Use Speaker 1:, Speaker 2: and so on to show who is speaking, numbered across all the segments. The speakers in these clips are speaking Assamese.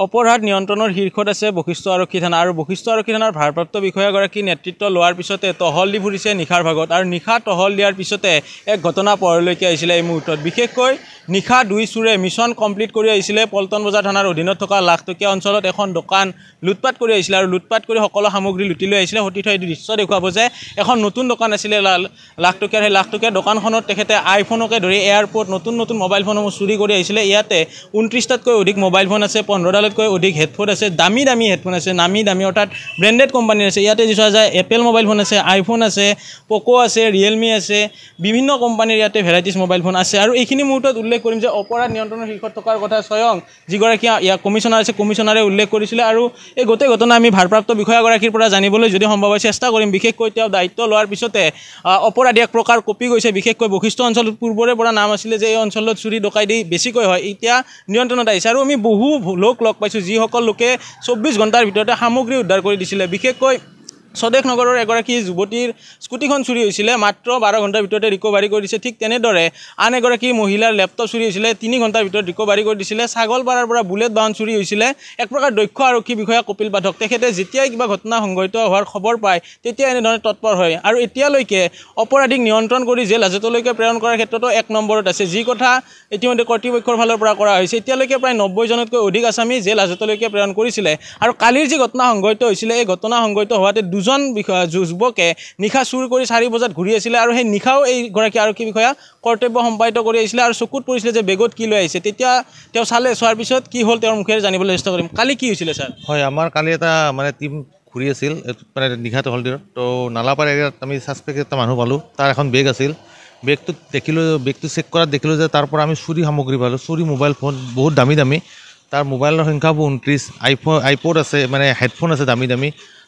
Speaker 1: অপৰাধ নিয়ন্ত্ৰণৰ শীৰ্ষত আছে বশিষ্ঠ আৰক্ষী থানা আৰু বশিষ্ঠ আৰক্ষী থানাৰ ভাৰপ্ৰাপ্ত বিষয়াগৰাকী নেতৃত্ব লোৱাৰ পিছতে টহল দি ফুৰিছে নিশাৰ ভাগত আৰু নিশা টহল দিয়াৰ পিছতে এক ঘটনা পোহৰলৈকে আহিছিলে এই মুহূৰ্তত বিশেষকৈ নিশা দুই চুৰে মিছন কমপ্লিট কৰি আহিছিলে পল্টন বজাৰ থানাৰ অধীনত থকা লাখটকীয়া অঞ্চলত এখন দোকান লুটপাট কৰি আহিছিলে আৰু লুটপাট কৰি সকলো সামগ্ৰী লুটি লৈ আহিছিলে সতীৰ্থ এই দৃশ্য দেখুৱাব যে এখন নতুন দোকান আছিলে লাখটকীয়াৰ সেই লাখটকীয়া দোকানখনত তেখেতে আইফোনকে ধৰি এয়াৰপোৰ্ট নতুন মোবাইল ফোনসমূহ চুৰি কৰি আহিছিলে ইয়াতে 29টাতকৈ অধিক মোবাইল ফোন আছে 15ডালতকৈ অধিক হেডফোন আছে দামী হেডফোন আছে নামী দামী অৰ্থাৎ ব্ৰেণ্ডেড কোম্পানীৰ আছে ইয়াতে যি চোৱা যায় এপল মোবাইল ফোন আছে আইফোন আছে পোকো আছে ৰিয়েলমি আছে বিভিন্ন কোম্পানীৰ ইয়াতে ভেৰাইটিজ মোবাইল ফোন আছে আৰু এইখিনি মুহূৰ্তত উল্লেখ কৰিম যে অপৰাধ নিয়ন্ত্ৰণৰ শীৰ্ষত থকাৰ কথা স্বয়ং যিগৰাকী ইয়াৰ কমিশনাৰ আছে কমিশনাৰে উল্লেখ কৰিছিলে আৰু এই গোটেই ঘটনা আমি ভাৰপ্ৰাপ্ত বিষয়াগৰাকীৰ পৰা জানিবলৈ যদি সম্ভৱ হয় চেষ্টা কৰিম বিশেষকৈ তেওঁ দায়িত্ব লোৱাৰ পিছতে অপৰাধী এক প্ৰকাৰ কপি গৈছে বিশেষকৈ বশিষ্ঠ অঞ্চলত পূৰ্বৰে পৰা নাম আছিলে যে এই অঞ্চলত চুৰি ডকাইতি বেছিকৈ হয় এতিয়া নিয়ন্ত্ৰণত আহিছে আৰু আমি বহু লোক লগ পাইছোঁ যিসকল লোকে 24 ঘণ্টাৰ ভিতৰতে সামগ্ৰী উদ্ধাৰ কৰি দিছিলে বিশেষকৈ স্বদেশ নগৰৰ এগৰাকী যুৱতীৰ স্কুটিখন চুৰি হৈছিলে মাত্ৰ 12 ঘণ্টাৰ ভিতৰতে ৰিকভাৰী কৰি দিছে ঠিক তেনেদৰে আন এগৰাকী মহিলাৰ লেপটপ চুৰি হৈছিলে 3 ঘণ্টাৰ ভিতৰত ৰিকভাৰী কৰি দিছিলে ছাগলপাৰাৰ পৰা বুলেট বাহন চুৰি হৈছিলে এক প্ৰকাৰ দক্ষ আৰক্ষী বিষয়া কপিল পাঠক তেখেতে যেতিয়াই কিবা ঘটনা সংঘটিত হোৱাৰ খবৰ পায় তেতিয়া এনেধৰণে তৎপৰ হয় আৰু এতিয়ালৈকে অপৰাধীক নিয়ন্ত্ৰণ কৰি জেল হাজতলৈকে প্ৰেৰণ কৰাৰ ক্ষেত্ৰতো 1 নম্বৰত আছে যি কথা ইতিমধ্যে কৰ্তৃপক্ষৰ ফালৰ পৰা কৰা হৈছে এতিয়ালৈকে প্ৰায় 90 জনতকৈ অধিক আসামী জেল হাজতলৈকে প্ৰেৰণ কৰিছিলে আৰু কালিৰ যি ঘটনা সংঘটিত হৈছিলে এই ঘটনা সংঘটিত হোৱাতে দুজন যুৱকে নিশা চুৰ কৰি 4 বজাত ঘূৰি আছিলে আৰু সেই নিশাও এইগৰাকী আৰক্ষী বিষয়া কৰ্তব্য সম্পাদিত কৰি আহিছিলে আৰু চকুত পৰিছিলে যে বেগত কি লৈ আহিছে তেতিয়া তেওঁ চোৱাৰ পিছত কি হ'ল তেওঁৰ মুখেৰে জানিবলৈ চেষ্টা কৰিম কালি কি হৈছিলে ছাৰ
Speaker 2: হয় আমাৰ কালি এটা মানে টিম ঘূৰি আছিল মানে নিশা টহল দিনত তো নালাপাৰ এৰিয়াত আমি সাসপেক্ট এটা মানুহ পালোঁ তাৰ এখন বেগ আছিল বেগটো দেখিলোঁ বেগটো চেক কৰাত দেখিলোঁ যে তাৰ পৰা আমি চুৰি সামগ্ৰী পালোঁ চুৰি মোবাইল ফোন বহুত দামী তাৰ মোবাইলৰ সংখ্যা 29 আইপড আছে মানে হেডফোন আছে দামী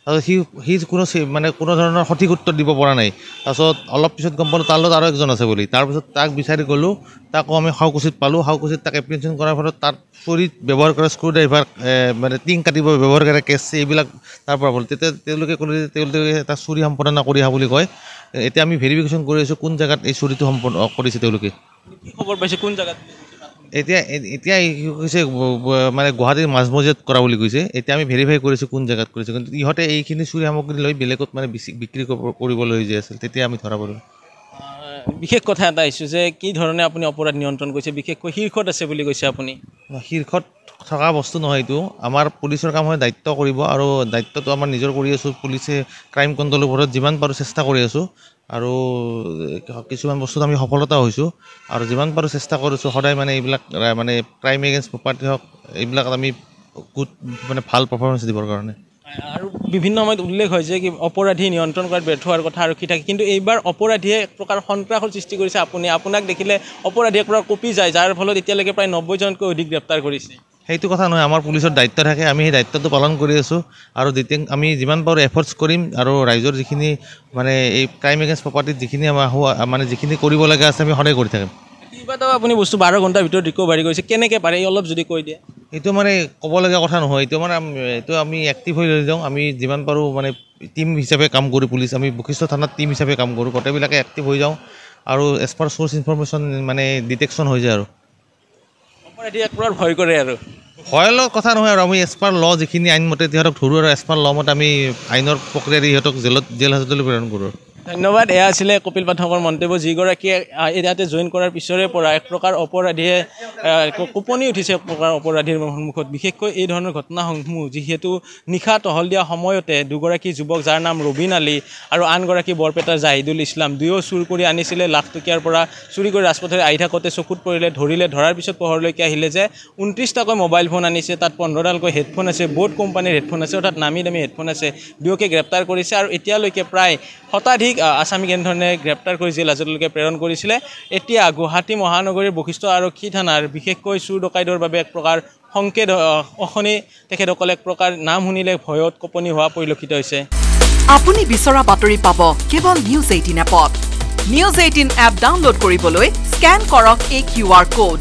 Speaker 2: তাৰপিছত সি কোনো ধৰণৰ সঠিক উত্তৰ দিব পৰা নাই তাৰপিছত অলপ পিছত গম পালোঁ তাৰ লগত আৰু একজন আছে বুলি তাৰপিছত তাক বিচাৰি গ'লোঁ তাকো আমি হাউকুচিত পালোঁ হাউকুচিত তাক এপ্লিকেশ্যন কৰাৰ ফলত তাত চুৰিত ব্যৱহাৰ কৰা স্ক্ৰু ড্ৰাইভাৰ মানে টিং কাটিব ব্যৱহাৰ কৰা কেছ এইবিলাক তাৰ পৰা হ'ল তেতিয়া তেওঁলোকে ক'লে যে তেওঁলোকে এটা চুৰি সম্পাদনা কৰি অহা বুলি কয় এতিয়া আমি ভেৰিফিকেশ্যন কৰি আছোঁ কোন জেগাত এই চুৰিটো সম্পন্ন কৰিছে তেওঁলোকে
Speaker 1: খবৰ পাইছে কোন জেগাত
Speaker 2: এতিয়া কৈছে মানে গুৱাহাটীৰ মাজমজিয়াত কৰা বুলি কৈছে এতিয়া আমি ভেৰিফাই কৰিছোঁ কোন জেগাত কৰিছে কিন্তু ইহঁতে এইখিনি চুৰি সামগ্ৰী লৈ বেলেগত মানে বিক্ৰী কৰিবলৈ যে আছিল তেতিয়া আমি ধৰা পালোঁ
Speaker 1: বিশেষ কথা এটা আহিছোঁ যে কি ধৰণে আপুনি অপৰাধ নিয়ন্ত্ৰণ কৰিছে বিশেষকৈ শীৰ্ষত আছে বুলি কৈছে আপুনি
Speaker 2: শীৰ্ষত থকা বস্তু নহয় এইটো আমাৰ পুলিচৰ কাম হয় দায়িত্ব কৰিব আৰু দায়িত্বটো আমাৰ নিজৰ কৰি আছোঁ পুলিচে ক্ৰাইম কণ্ট্ৰলৰ ওপৰত যিমান পাৰোঁ চেষ্টা কৰি আছোঁ আৰু কিছুমান বস্তুত আমি সফলতা হৈছোঁ আৰু যিমান পাৰোঁ চেষ্টা কৰিছোঁ সদায় মানে এইবিলাক মানে ক্ৰাইম এগেইনষ্ট প্ৰপাৰ্টি হওক এইবিলাকত আমি মানে ভাল পাৰফৰ্মেঞ্চ দিবৰ কাৰণে
Speaker 1: আৰু বিভিন্ন সময়ত উল্লেখ হয় যে কি অপৰাধী নিয়ন্ত্ৰণ কৰাত ব্যৰ্থ হোৱাৰ কথা আৰক্ষী থাকে কিন্তু এইবাৰ অপৰাধীয়ে এক প্ৰকাৰ সন্ত্ৰাসৰ সৃষ্টি কৰিছে আপোনাক দেখিলে অপৰাধী এক প্ৰকাৰ কপি যায় যাৰ ফলত এতিয়ালৈকে প্ৰায় 90 জনতকৈ অধিক গ্ৰেপ্তাৰ কৰিছে
Speaker 2: সেইটো কথা নহয় আমাৰ পুলিচৰ দায়িত্ব থাকে আমি সেই দায়িত্বটো পালন কৰি আছোঁ আৰু আমি যিমান পাৰোঁ এফৰ্টছ কৰিম আৰু ৰাইজৰ যিখিনি মানে এই ক্ৰাইম এগেইনষ্ট প্ৰপাৰ্টিত যিখিনি আমাৰ মানে যিখিনি কৰিব লগা আছে আমি সদায় কৰি থাকিম
Speaker 1: কিবা আপুনি বস্তু 12 ঘণ্টাৰ ভিতৰত ৰিকভাৰী কৰিছে কেনেকৈ পাৰে অলপ যদি কৈ দিয়ে
Speaker 2: এইটো মানে ক'বলগীয়া কথা নহয় এইটো আমি এক্টিভ হৈ লৈ যাওঁ আমি যিমান পাৰোঁ মানে টিম হিচাপে কাম কৰোঁ পুলিচ আমি বশিষ্ঠ থানাত টিম হিচাপে কাম কৰোঁ গোটেইবিলাকে এক্টিভ হৈ যাওঁ আৰু এজ পাৰ চ'ৰ্চ ইনফৰমেশ্যন মানে ডিটেকশ্যন হৈ যায় আৰু
Speaker 1: অপৰাধী এক প্ৰকাৰ ভয় কৰে আৰু
Speaker 2: ভয়ৰ কথা নহয় আৰু আমি এজ পাৰ ল যিখিনি আইনমতে সিহঁতক ধৰোঁ আৰু এজ পাৰ ল মতে আমি আইনৰ প্ৰক্ৰিয়াৰে সিহঁতক জেল হাজতলৈ প্ৰেৰণ কৰোঁ
Speaker 1: ধন্যবাদ এয়া আছিলে কপিল পাঠকৰ মন্তব্য যিগৰাকীয়ে ইয়াতে জইন কৰাৰ পিছৰে পৰা এক প্ৰকাৰ অপৰাধীয়ে কোপনি উঠিছে এক প্ৰকাৰ অপৰাধীৰ সন্মুখত বিশেষকৈ এই ধৰণৰ ঘটনাসমূহ যিহেতু নিশা টহল দিয়া সময়তে দুগৰাকী যুৱক যাৰ নাম ৰবিন আলী আৰু আনগৰাকী বৰপেটাৰ জাহিদুল ইছলাম দুয়ো চুৰ কৰি আনিছিলে লাখটকীয়াৰ পৰা চুৰি কৰি ৰাজপথেৰে আহি থাকোঁতে চকুত পৰিলে ধৰাৰ পিছত পোহৰলৈকে আহিলে যে 29টাকৈ মোবাইল ফোন আনিছে তাত 15ডালকৈ হেডফোন আছে বোট কোম্পানীৰ হেডফোন আছে অৰ্থাৎ নামী দামী হেডফোন আছে দুয়োকে গ্ৰেপ্তাৰ কৰিছে আৰু এতিয়ালৈকে প্ৰায় শতাধিক আসামীক এনেধৰণে গ্ৰেপ্তাৰ কৰি জেল হাজতলৈকে প্ৰেৰণ কৰিছিলে এতিয়া গুৱাহাটী মহানগৰীৰ বশিষ্ঠ আৰক্ষী থানাৰ বিশেষকৈ চুৰ ডকাইতৰ বাবে এক প্ৰকাৰ সংকেত অখনি তেখেতসকলে এক প্ৰকাৰ নাম শুনিলে ভয়ত কঁপনি হোৱা পৰিলক্ষিত হৈছে
Speaker 3: আপুনি বিচৰা বাতৰি পাব কেৱল নিউজ 18 এপত নিউজ 18 এপ ডাউনলোড কৰিবলৈ স্ক্যান কৰক এই QR কোড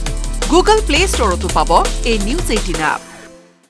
Speaker 3: গুগল প্লে ষ্টৰতো পাব এই নিউজ 18 এপ